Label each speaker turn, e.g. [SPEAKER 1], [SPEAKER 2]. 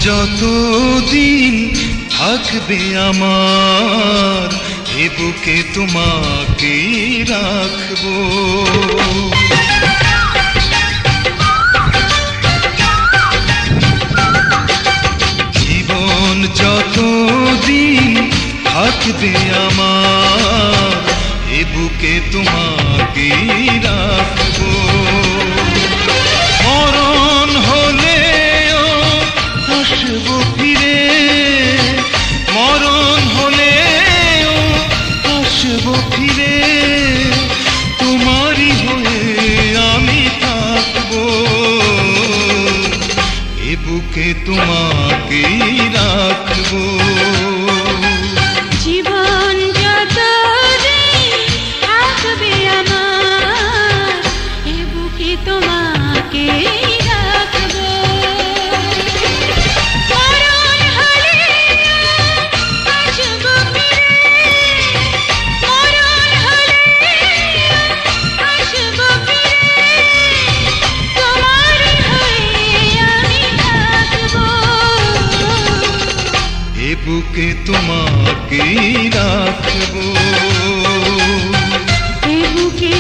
[SPEAKER 1] যতদিন থাকবে আমার, এ বুকে তোমাকে রাখবো। জীবন যতদিন থাকবে আমার, এ বুকে তোমাকে রাখবো। মরণ হলেও আসবো ফিরে, মরণ হলেও আসবো ফিরে, তোমারই হয়ে আমি থাকবো। এ বুকে তোমাকে রাখবো।
[SPEAKER 2] জীবন যতদিন থাকবে আমার, এ বুকে তোমাকে রাখবো। মরণ হলেও আসবো ফিরে, মরণ হলেও আসবো ফিরে, তোমারই হয়ে আমি থাকবো।
[SPEAKER 1] এ বুকে তোমাকে রাখবো।
[SPEAKER 2] এ বুকে